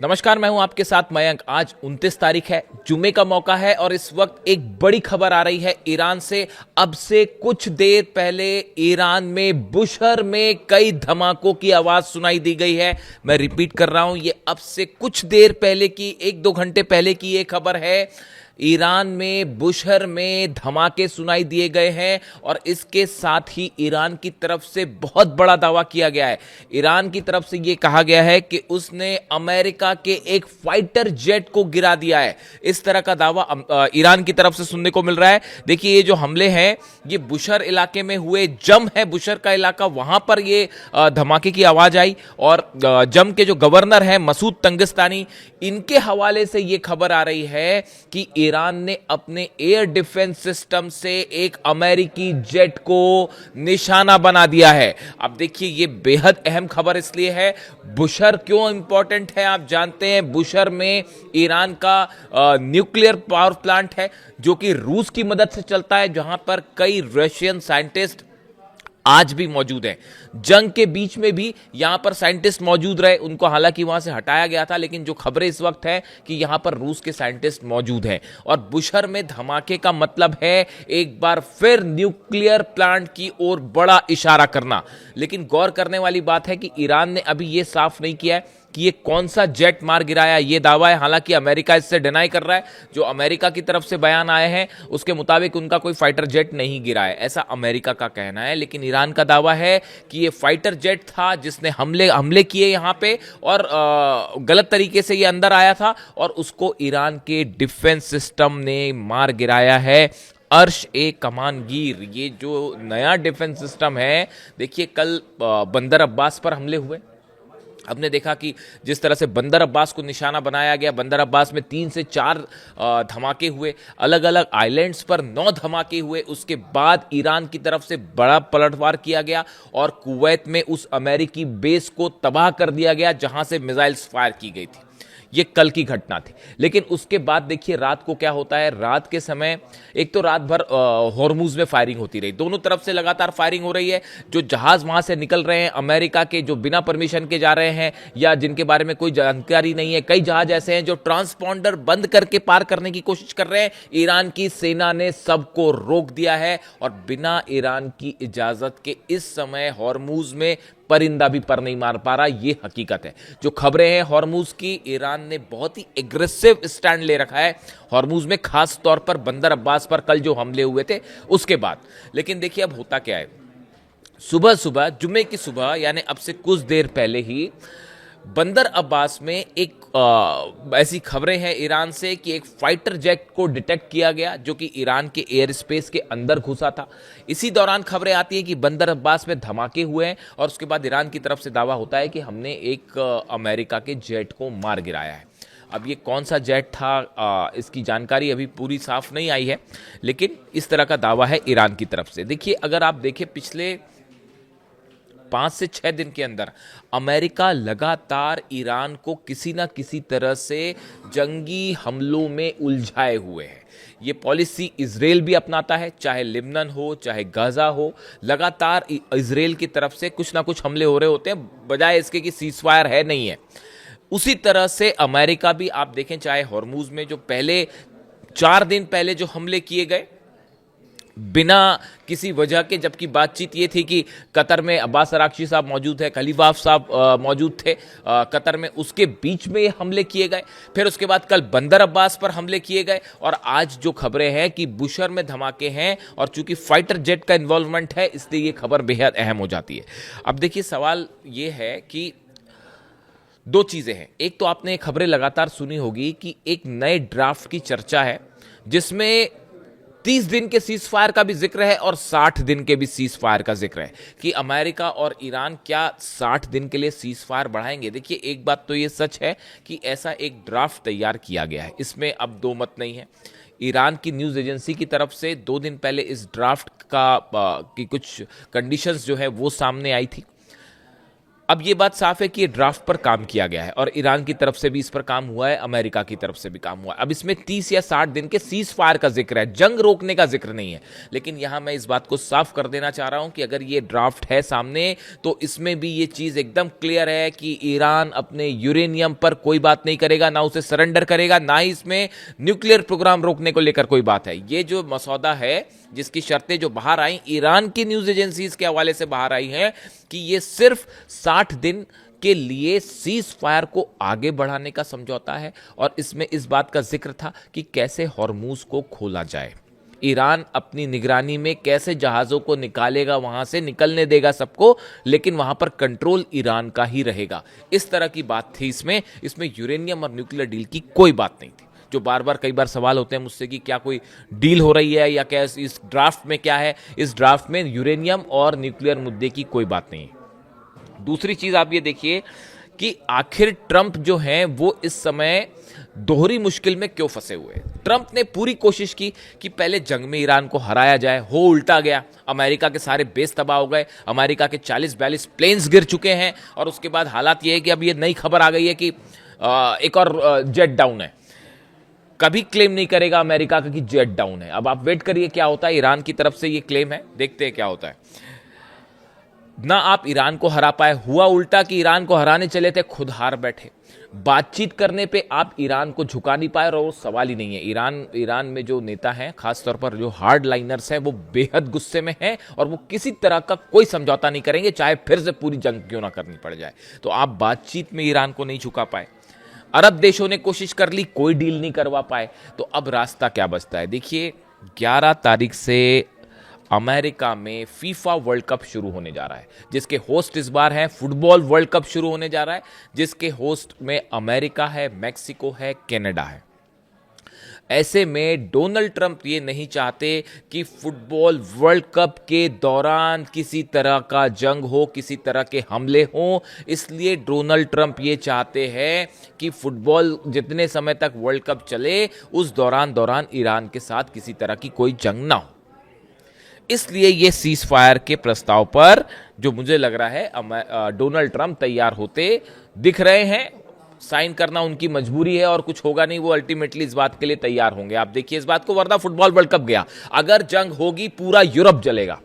नमस्कार, मैं हूं आपके साथ मयंक। आज 29 तारीख है, जुमे का मौका है और इस वक्त एक बड़ी खबर आ रही है ईरान से। अब से कुछ देर पहले ईरान में बुशहर में कई धमाकों की आवाज सुनाई दी गई है। मैं रिपीट कर रहा हूं, ये अब से कुछ देर पहले की, 1-2 घंटे पहले की ये खबर है। ईरान में बुशहर में धमाके सुनाई दिए गए हैं और इसके साथ ही ईरान की तरफ से बहुत बड़ा दावा किया गया है। ईरान की तरफ से यह कहा गया है कि उसने अमेरिका के एक फाइटर जेट को गिरा दिया है। इस तरह का दावा ईरान की तरफ से सुनने को मिल रहा है। देखिए, ये जो हमले हैं ये बुशहर इलाके में हुए। जम है बुशहर का इलाका, वहां पर ये धमाके की आवाज आई और जम के जो गवर्नर हैं मसूद तंगिस्तानी, इनके हवाले से यह खबर आ रही है कि ईरान ने अपने एयर डिफेंस सिस्टम से एक अमेरिकी जेट को निशाना बना दिया है। अब देखिए, यह बेहद अहम खबर इसलिए है। बुशहर क्यों इंपॉर्टेंट है आप जानते हैं। बुशहर में ईरान का न्यूक्लियर पावर प्लांट है जो कि रूस की मदद से चलता है, जहां पर कई रशियन साइंटिस्ट आज भी मौजूद हैं। जंग के बीच में भी यहां पर साइंटिस्ट मौजूद रहे, उनको हालांकि वहां से हटाया गया था, लेकिन जो खबरें इस वक्त है कि यहां पर रूस के साइंटिस्ट मौजूद हैं। और बुशहर में धमाके का मतलब है एक बार फिर न्यूक्लियर प्लांट की ओर बड़ा इशारा करना। लेकिन गौर करने वाली बात है कि ईरान ने अभी यह साफ नहीं किया है कि ये कौन सा जेट मार गिराया। ये दावा है, हालांकि अमेरिका इससे डिनाई कर रहा है। जो अमेरिका की तरफ से बयान आए हैं उसके मुताबिक उनका कोई फाइटर जेट नहीं गिरा है, ऐसा अमेरिका का कहना है। लेकिन ईरान का दावा है कि ये फाइटर जेट था जिसने हमले किए यहां पे और गलत तरीके से ये अंदर आया था और उसको ईरान के डिफेंस सिस्टम ने मार गिराया है। अर्श ए कमानगीर, ये जो नया डिफेंस सिस्टम है, देखिए कल बंदर अब्बास पर हमले हुए। हमने देखा कि जिस तरह से बंदर अब्बास को निशाना बनाया गया, बंदर अब्बास में 3 से 4 धमाके हुए, अलग अलग आइलैंड्स पर 9 धमाके हुए। उसके बाद ईरान की तरफ से बड़ा पलटवार किया गया और कुवैत में उस अमेरिकी बेस को तबाह कर दिया गया जहां से मिसाइल्स फायर की गई थी। ये कल की घटना थी। लेकिन उसके बाद देखिए रात को क्या होता है। रात के समय एक तो रात भर हॉर्मुज में फायरिंग होती रही, दोनों तरफ से लगातार फायरिंग हो रही है। जो जहाज वहां से निकल रहे हैं अमेरिका के, जो बिना परमिशन के जा रहे हैं या जिनके बारे में कोई जानकारी नहीं है, कई जहाज ऐसे हैं जो ट्रांसपॉन्डर बंद करके पार करने की कोशिश कर रहे हैं। ईरान की सेना ने सबको रोक दिया है और बिना ईरान की इजाजत के इस समय हॉर्मुज में परिंदा भी पर नहीं मार पा रहा। यह हकीकत है। जो खबरें हैं हॉर्मुज की, ईरान ने बहुत ही एग्रेसिव स्टैंड ले रखा है हॉर्मुज में, खास तौर पर बंदर अब्बास पर कल जो हमले हुए थे उसके बाद। लेकिन देखिए अब होता क्या है, सुबह सुबह, जुमे की सुबह, यानी अब से कुछ देर पहले ही बंदर अब्बास में एक ऐसी खबरें हैं ईरान से कि एक फाइटर जेट को डिटेक्ट किया गया जो कि ईरान के एयर स्पेस के अंदर घुसा था। इसी दौरान खबरें आती हैं कि बंदर अब्बास में धमाके हुए हैं और उसके बाद ईरान की तरफ से दावा होता है कि हमने एक अमेरिका के जेट को मार गिराया है। अब ये कौन सा जेट था, इसकी जानकारी अभी पूरी साफ नहीं आई है, लेकिन इस तरह का दावा है ईरान की तरफ से। देखिए, अगर आप देखें पिछले 5 से 6 दिन के अंदर अमेरिका लगातार ईरान को किसी ना किसी तरह से जंगी हमलों में उलझाए हुए है। ये पॉलिसी इजराइल भी अपनाता है, चाहे लिबनन हो चाहे गाजा हो। लगातार इजराइल की तरफ से कुछ ना कुछ हमले हो रहे होते हैं, बजाय इसके कि सीजफायर है नहीं है। उसी तरह से अमेरिका भी आप देखें, चाहे हॉर्मुज में जो पहले 4 दिन पहले जो हमले किए गए बिना किसी वजह के, जबकि बातचीत ये थी कि कतर में अब्बास अराक्ची साहब मौजूद है, खलीफाफ साहब मौजूद थे कतर में, उसके बीच में ये हमले किए गए। फिर उसके बाद कल बंदर अब्बास पर हमले किए गए और आज जो खबरें हैं कि बुशहर में धमाके हैं और चूंकि फाइटर जेट का इन्वॉल्वमेंट है इसलिए ये खबर बेहद अहम हो जाती है। अब देखिए, सवाल ये है कि 2 चीजें हैं। एक तो आपने खबरें लगातार सुनी होगी कि एक नए ड्राफ्ट की चर्चा है जिसमें 30 दिन के सीज फायर का भी जिक्र है और 60 दिन के भी सीज फायर का जिक्र है कि अमेरिका और ईरान क्या 60 दिन के लिए सीज फायर बढ़ाएंगे। देखिए, एक बात तो ये सच है कि ऐसा एक ड्राफ्ट तैयार किया गया है, इसमें अब 2 मत नहीं है। ईरान की न्यूज़ एजेंसी की तरफ से 2 दिन पहले इस ड्राफ्ट की कुछ कंडीशंस जो है वो सामने आई थी। अब ये बात साफ है कि ये ड्राफ्ट पर काम किया गया है और ईरान की तरफ से भी इस पर काम हुआ है, अमेरिका की तरफ से भी काम हुआ है। अब इसमें 30 या 60 दिन के सीज फायर का जिक्र है, जंग रोकने का जिक्र नहीं है। लेकिन यहां मैं इस बात को साफ कर देना चाह रहा हूं कि अगर ये ड्राफ्ट है सामने तो इसमें भी ये चीज एकदम क्लियर है कि ईरान अपने यूरेनियम पर कोई बात नहीं करेगा, ना उसे सरेंडर करेगा, ना ही इसमें न्यूक्लियर प्रोग्राम रोकने को लेकर कोई बात है। ये जो मसौदा है जिसकी शर्तें जो बाहर आई, ईरान की न्यूज एजेंसीज के हवाले से बाहर आई हैं कि ये सिर्फ 60 दिन के लिए सीज फायर को आगे बढ़ाने का समझौता है और इसमें इस बात का जिक्र था कि कैसे हॉर्मूज को खोला जाए, ईरान अपनी निगरानी में कैसे जहाजों को निकालेगा, वहां से निकलने देगा सबको, लेकिन वहां पर कंट्रोल ईरान का ही रहेगा। इस तरह की बात थी इसमें यूरेनियम और न्यूक्लियर डील की कोई बात नहीं थी। जो बार बार कई बार सवाल होते हैं मुझसे कि क्या कोई डील हो रही है या क्या इस ड्राफ्ट में क्या है, इस ड्राफ्ट में यूरेनियम और न्यूक्लियर मुद्दे की कोई बात नहीं है। दूसरी चीज आप ये देखिए कि आखिर ट्रंप जो हैं वो इस समय दोहरी मुश्किल में क्यों फंसे हुए हैं। ट्रंप ने पूरी कोशिश की कि पहले जंग में ईरान को हराया जाए, हो उल्टा गया, अमेरिका के सारे बेस तबाह हो गए, अमेरिका के 40-42 प्लेन्स गिर चुके हैं और उसके बाद हालात ये है कि अब ये नई खबर आ गई है कि एक और जेट डाउन है। कभी क्लेम नहीं करेगा अमेरिका का कि जेट डाउन है। अब आप वेट करिए क्या होता है, ईरान की तरफ से ये क्लेम है, देखते हैं क्या होता है। ना आप ईरान को हरा पाए, हुआ उल्टा कि ईरान को हराने चले थे, खुद हार बैठे। बातचीत करने पे आप ईरान को झुका नहीं पाए और वो सवाल ही नहीं है। ईरान में जो नेता हैं, खासतौर पर जो हार्ड लाइनर्स हैं, वो बेहद गुस्से में हैं और वो किसी तरह का कोई समझौता नहीं करेंगे, चाहे फिर से पूरी जंग क्यों ना करनी पड़ जाए। तो आप बातचीत में ईरान को नहीं झुका पाए। अरब देशों ने कोशिश कर ली, कोई डील नहीं करवा पाए। तो अब रास्ता क्या बचता है? देखिए 11 तारीख से अमेरिका में फीफा वर्ल्ड कप शुरू होने जा रहा है, जिसके होस्ट इस बार है, फुटबॉल वर्ल्ड कप शुरू होने जा रहा है, जिसके होस्ट में अमेरिका है, मैक्सिको है, कनाडा है। ऐसे में डोनाल्ड ट्रंप ये नहीं चाहते कि फुटबॉल वर्ल्ड कप के दौरान किसी तरह का जंग हो, किसी तरह के हमले हों। इसलिए डोनाल्ड ट्रंप ये चाहते हैं कि फुटबॉल जितने समय तक वर्ल्ड कप चले उस दौरान ईरान के साथ किसी तरह की कोई जंग ना हो। इसलिए ये सीज फायर के प्रस्ताव पर जो मुझे लग रहा है डोनाल्ड ट्रंप तैयार होते दिख रहे हैं। साइन करना उनकी मजबूरी है और कुछ होगा नहीं, वो अल्टीमेटली इस बात के लिए तैयार होंगे। आप देखिए इस बात को, वरना फुटबॉल वर्ल्ड कप गया, अगर जंग होगी पूरा यूरोप जलेगा।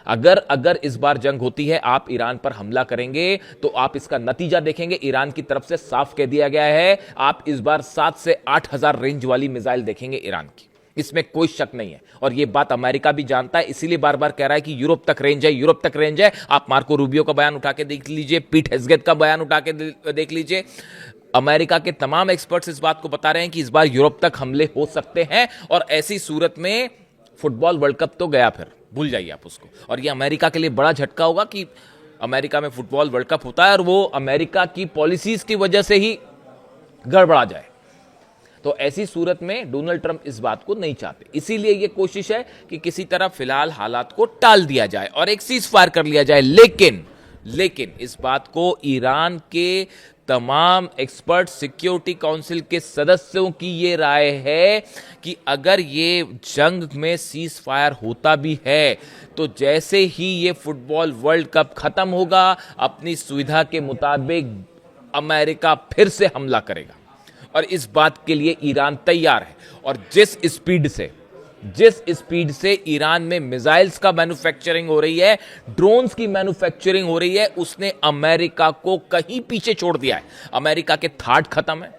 अगर इस बार जंग होती है, आप ईरान पर हमला करेंगे तो आप इसका नतीजा देखेंगे। ईरान की तरफ से साफ कह दिया गया है, आप इस बार 7 से 8 हजार रेंज वाली मिसाइल देखेंगे ईरान की, इसमें कोई शक नहीं है। और यह बात अमेरिका भी जानता है, इसीलिए बार बार कह रहा है कि यूरोप तक रेंज है, यूरोप तक रेंज है। आप मार्को रूबियो का बयान उठा के देख लीजिए, पीट हेग्सेट का बयान उठा के देख लीजिए। अमेरिका के तमाम एक्सपर्ट्स इस बात को बता रहे हैं कि इस बार यूरोप तक हमले हो सकते हैं और ऐसी सूरत में फुटबॉल वर्ल्ड कप तो गया, फिर भूल जाइए आप उसको। और यह अमेरिका के लिए बड़ा झटका होगा कि अमेरिका में फुटबॉल वर्ल्ड कप होता है और वो अमेरिका की पॉलिसीज की वजह से ही गड़बड़ा जाए। तो ऐसी सूरत में डोनाल्ड ट्रंप इस बात को नहीं चाहते, इसीलिए यह कोशिश है कि किसी तरह फिलहाल हालात को टाल दिया जाए और एक सीज फायर कर लिया जाए। लेकिन इस बात को ईरान के तमाम एक्सपर्ट, सिक्योरिटी काउंसिल के सदस्यों की ये राय है कि अगर ये जंग में सीज फायर होता भी है तो जैसे ही ये फुटबॉल वर्ल्ड कप खत्म होगा, अपनी सुविधा के मुताबिक अमेरिका फिर से हमला करेगा और इस बात के लिए ईरान तैयार है। और जिस स्पीड से ईरान में मिसाइल्स का मैन्युफैक्चरिंग हो रही है, ड्रोन्स की मैन्युफैक्चरिंग हो रही है, उसने अमेरिका को कहीं पीछे छोड़ दिया है। अमेरिका के थार्ड खत्म है,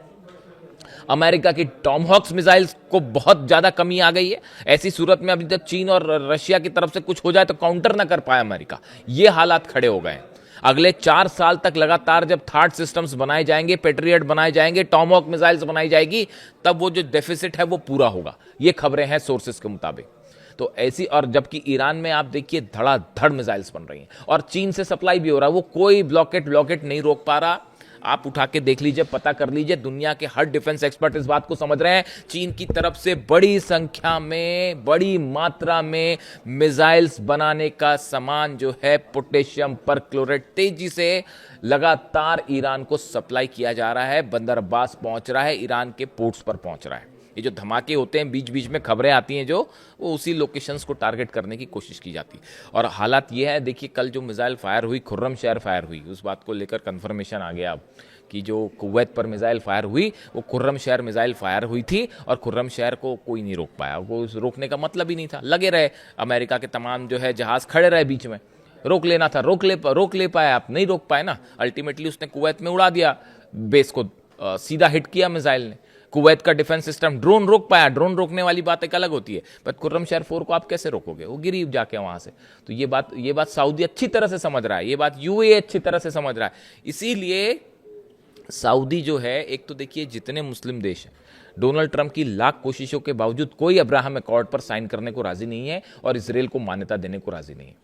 अमेरिका की टॉमहॉक्स मिसाइल्स को बहुत ज्यादा कमी आ गई है। ऐसी सूरत में अभी तक चीन और रशिया की तरफ से कुछ हो जाए तो काउंटर ना कर पाए अमेरिका, ये हालात खड़े हो गए। अगले 4 साल तक लगातार जब थर्ड सिस्टम्स बनाए जाएंगे, पेट्रियट बनाए जाएंगे, टॉमहॉक मिसाइल्स बनाई जाएगी, तब वो जो डेफिसिट है वो पूरा होगा। ये खबरें हैं सोर्सेस के मुताबिक। तो ऐसी, और जबकि ईरान में आप देखिए धड़ाधड़ मिसाइल्स बन रही हैं और चीन से सप्लाई भी हो रहा है, वो कोई ब्लॉकेट नहीं रोक पा रहा। आप उठा के देख लीजिए, पता कर लीजिए, दुनिया के हर डिफेंस एक्सपर्ट इस बात को समझ रहे हैं। चीन की तरफ से बड़ी संख्या में, बड़ी मात्रा में मिसाइल्स बनाने का सामान जो है पोटेशियम परक्लोरेट तेजी से लगातार ईरान को सप्लाई किया जा रहा है, बंदर अब्बास पहुंच रहा है, ईरान के पोर्ट्स पर पहुंच रहा है। ये जो धमाके होते हैं, बीच बीच में खबरें आती हैं जो, वो उसी लोकेशंस को टारगेट करने की कोशिश की जाती है। और हालात ये है, देखिए कल जो मिसाइल फायर हुई, खुर्रम शहर फायर हुई, उस बात को लेकर कंफर्मेशन आ गया अब कि जो कुवैत पर मिसाइल फायर हुई वो खुर्रम शहर मिसाइल फायर हुई थी, और खुर्रम शहर को कोई नहीं रोक पाया। वो रोकने का मतलब ही नहीं था, लगे रहे अमेरिका के तमाम जो है जहाज खड़े रहे बीच में, रोक लेना था, रोक ले पाए आप, नहीं रोक पाए ना। अल्टीमेटली उसने कुवैत में उड़ा दिया बेस को, सीधा हिट किया मिसाइल ने। कुवैत का डिफेंस सिस्टम ड्रोन रोक पाया, ड्रोन रोकने वाली बात एक अलग होती है, पर खुर्रम शहर 4 को आप कैसे रोकोगे, वो गिरी जाके वहां से। तो ये बात सऊदी अच्छी तरह से समझ रहा है, ये बात यूएई अच्छी तरह से समझ रहा है। इसीलिए सऊदी जो है, एक तो देखिए जितने मुस्लिम देश हैं, डोनाल्ड ट्रंप की लाख कोशिशों के बावजूद कोई अब्राहम अकॉर्ड पर साइन करने को राजी नहीं है और इसराइल को मान्यता देने को राजी नहीं है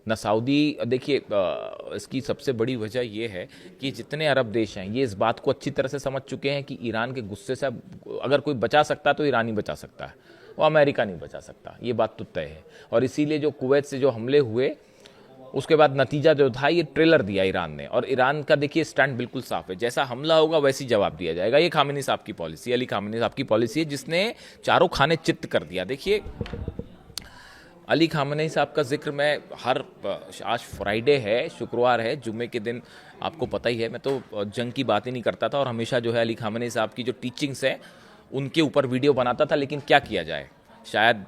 ना सऊदी। देखिए इसकी सबसे बड़ी वजह यह है कि जितने अरब देश हैं ये इस बात को अच्छी तरह से समझ चुके हैं कि ईरान के गुस्से से अगर कोई बचा सकता तो ईरान ही बचा सकता है, वो अमेरिका नहीं बचा सकता, ये बात तो तय है। और इसीलिए जो कुवैत से जो हमले हुए उसके बाद नतीजा जो था, ये ट्रेलर दिया ईरान ने, और ईरान का देखिए स्टैंड बिल्कुल साफ है, जैसा हमला होगा वैसी जवाब दिया जाएगा। ये खामेनी साहब की पॉलिसी, अली खामेनी साहब की पॉलिसी है, जिसने चारों खाने चित्त कर दिया। देखिए अली खामेनी साहब का जिक्र मैं आज फ्राइडे है, शुक्रवार है, जुम्मे के दिन आपको पता ही है, मैं तो जंग की बात ही नहीं करता था और हमेशा जो है अली खामेनी साहब की जो टीचिंग्स है उनके ऊपर वीडियो बनाता था, लेकिन क्या किया जाए, शायद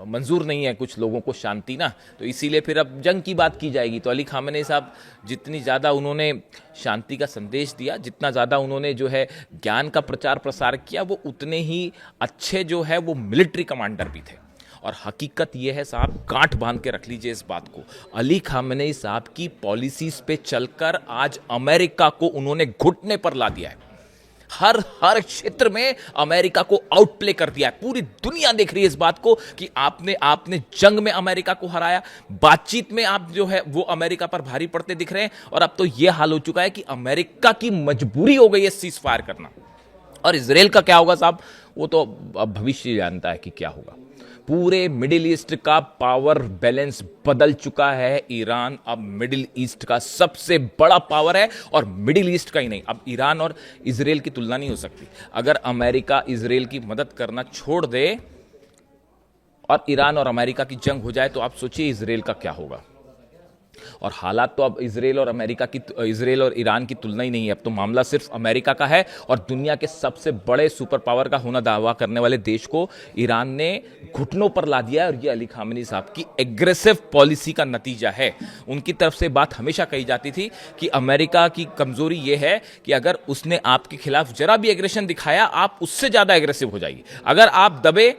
मंजूर नहीं है कुछ लोगों को शांति ना, तो इसीलिए फिर अब जंग की बात की जाएगी। तो अली खामेनी साहब जितनी ज़्यादा उन्होंने शांति का संदेश दिया, जितना ज़्यादा उन्होंने जो है ज्ञान का प्रचार प्रसार किया, वो उतने ही अच्छे जो है वो मिलिट्री कमांडर भी थे। और हकीकत ये है साहब, गांठ बांध के रख लीजिए इस बात को, अली खामेनी साहब की पॉलिसीज पे चलकर आज अमेरिका को उन्होंने घुटने पर ला दिया है। हर क्षेत्र में अमेरिका को आउटप्ले कर दिया है। पूरी दुनिया देख रही है इस बात को कि आपने जंग में अमेरिका को हराया, बातचीत में आप जो है वो अमेरिका पर भारी पड़ते दिख रहे हैं, और अब तो यह हाल हो चुका है कि अमेरिका की मजबूरी हो गई है सीज फायर करना। और इजराइल का क्या होगा साहब, वो तो अब भविष्य जानता है कि क्या होगा। पूरे मिडिल ईस्ट का पावर बैलेंस बदल चुका है। ईरान अब मिडिल ईस्ट का सबसे बड़ा पावर है, और मिडिल ईस्ट का ही नहीं, अब ईरान और इजराइल की तुलना नहीं हो सकती। अगर अमेरिका इजराइल की मदद करना छोड़ दे और ईरान और अमेरिका की जंग हो जाए, तो आप सोचिए इजराइल का क्या होगा। और हालात तो अब इजराइल और ईरान की तुलना ही नहीं है, अब तो मामला सिर्फ अमेरिका का है, और दुनिया के सबसे बड़े सुपर पावर का होना दावा करने वाले देश को ईरान ने घुटनों पर ला दिया है। और ये अली खामेनी साहब की एग्रेसिव पॉलिसी का नतीजा है। उनकी तरफ से बात हमेशा कही जाती थी कि अमेरिका की कमजोरी यह है कि अगर उसने आपके खिलाफ जरा भी एग्रेशन दिखाया, आप उससे ज्यादा एग्रेसिव हो जाइए, अगर आप दबे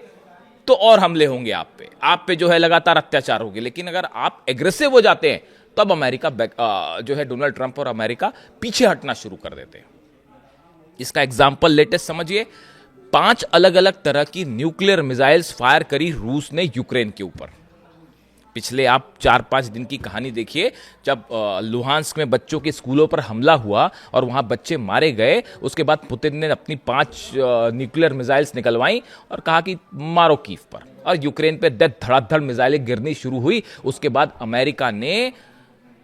तो और हमले होंगे आप पे जो है लगातार अत्याचार होंगे, लेकिन अगर आप एग्रेसिव हो जाते हैं तब अमेरिका जो है डोनाल्ड ट्रंप और अमेरिका पीछे हटना शुरू कर देते हैं। इसका एग्जांपल लेटेस्ट समझिए, 5 अलग अलग तरह की न्यूक्लियर मिसाइल्स फायर करी रूस ने यूक्रेन के ऊपर। पिछले आप 4-5 दिन की कहानी देखिए, जब लुहांस्क में बच्चों के स्कूलों पर हमला हुआ और वहां बच्चे मारे गए, उसके बाद पुतिन ने अपनी 5 न्यूक्लियर मिसाइल्स निकलवाई और कहा कि मारो कीव पर, और यूक्रेन पे धड़ाधड़ मिसाइलें गिरनी शुरू हुई। उसके बाद अमेरिका ने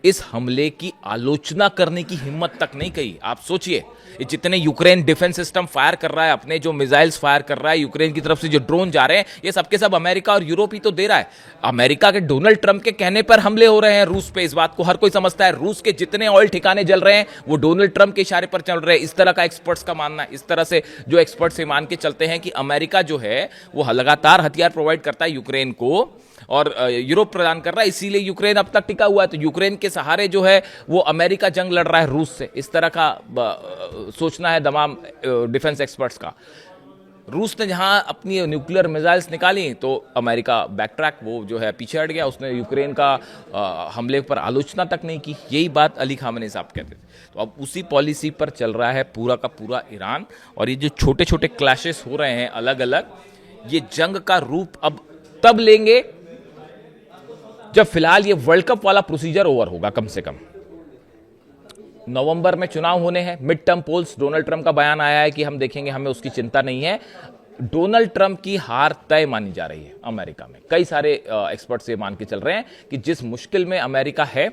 इस हमले की आलोचना करने की हिम्मत तक नहीं की। आप सोचिए, जितने यूक्रेन डिफेंस सिस्टम फायर कर रहा है, अपने जो मिसाइल्स फायर कर रहा है, यूक्रेन की तरफ से जो ड्रोन जा रहे हैं, ये सबके सब अमेरिका और यूरोप ही तो दे रहा है। अमेरिका के डोनाल्ड ट्रंप के कहने पर हमले हो रहे हैं रूस पे, इस बात को हर कोई समझता है। रूस के जितने ऑयल ठिकाने जल रहे हैं वो डोनाल्ड ट्रंप के इशारे पर चल रहे हैं, इस तरह का एक्सपर्ट्स का मानना है। इस तरह से जो एक्सपर्ट्स ये मान के चलते हैं कि अमेरिका जो है वो लगातार हथियार प्रोवाइड करता है यूक्रेन को, और यूरोप प्रदान कर रहा है, इसीलिए यूक्रेन अब तक टिका हुआ है। तो यूक्रेन के सहारे जो है वो अमेरिका जंग लड़ रहा है रूस से, इस तरह का सोचना है तमाम डिफेंस एक्सपर्ट्स का। रूस ने जहां अपनी न्यूक्लियर मिसाइल्स निकाली तो अमेरिका बैकट्रैक, वो जो है पीछे हट गया, उसने यूक्रेन का हमले पर आलोचना तक नहीं की। यही बात अली खामेनी साहब कहते थे। तो अब उसी पॉलिसी पर चल रहा है पूरा का पूरा ईरान, और ये जो छोटे छोटे क्लैशेस हो रहे हैं अलग अलग, ये जंग का रूप अब तब लेंगे जब फिलहाल ये वर्ल्ड कप वाला प्रोसीजर ओवर होगा। कम से कम नवंबर में चुनाव होने हैं, mid term polls, Donald Trump का बयान आया है कि हम देखेंगे, हमें उसकी चिंता नहीं है। डोनाल्ड ट्रंप की हार तय मानी जा रही है अमेरिका में। कई सारे एक्सपर्ट्स ये मान के चल रहे हैं कि जिस मुश्किल में अमेरिका है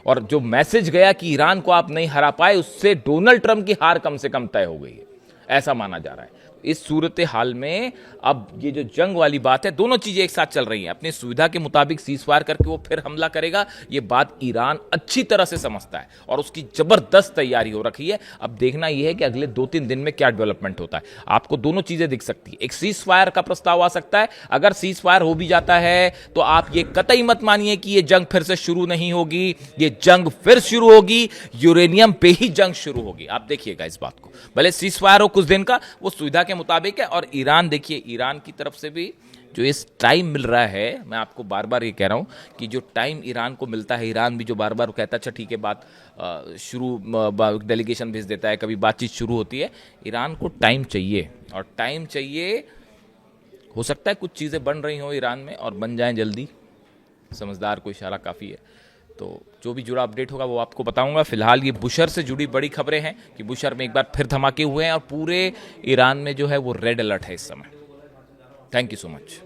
और जो मैसेज गया कि ईरान को आप नहीं हरा पाए, उससे डोनाल्ड ट्रंप की हार कम से कम तय हो गई है, ऐसा माना जा रहा है। इस सूरत हाल में अब ये जो जंग वाली बात है, दोनों चीजें एक साथ चल रही हैं। अपनी सुविधा के मुताबिक सीजफायर करके वो फिर हमला करेगा, ये बात ईरान अच्छी तरह से समझता है और उसकी जबरदस्त तैयारी हो रखी है। अब देखना यह है कि अगले 2-3 दिन में क्या डेवलपमेंट होता है। आपको दोनों चीजें दिख सकती है, एक सीजफायर का प्रस्ताव आ सकता है। अगर सीजफायर हो भी जाता है तो आप ये कतई मत मानिए कि ये जंग फिर से शुरू नहीं होगी। ये जंग फिर शुरू होगी, यूरेनियम पे ही जंग शुरू होगी। आप देखिएगा इस बात को, भले सीजफायर हो कुछ दिन का, वो सुविधा के मुताबिक है। और ईरान, देखिए ईरान की तरफ से भी जो इस टाइम मिल रहा है, मैं आपको बार बार ये कह रहा हूं कि जो टाइम ईरान को मिलता है, ईरान भी जो बार बार कहता है अच्छा ठीक है बात शुरू, डेलीगेशन भेज देता है, कभी बातचीत शुरू होती है। ईरान को टाइम चाहिए, और टाइम चाहिए। हो सकता है कुछ चीज़ें बन रही हों ईरान में और बन जाएं जल्दी, समझदार को इशारा काफ़ी है। तो जो भी जुड़ा अपडेट होगा वो आपको बताऊंगा। फिलहाल ये बुशर से जुड़ी बड़ी खबरें हैं कि बुशर में एक बार फिर धमाके हुए हैं और पूरे ईरान में जो है वो रेड अलर्ट है इस समय। Thank you so much.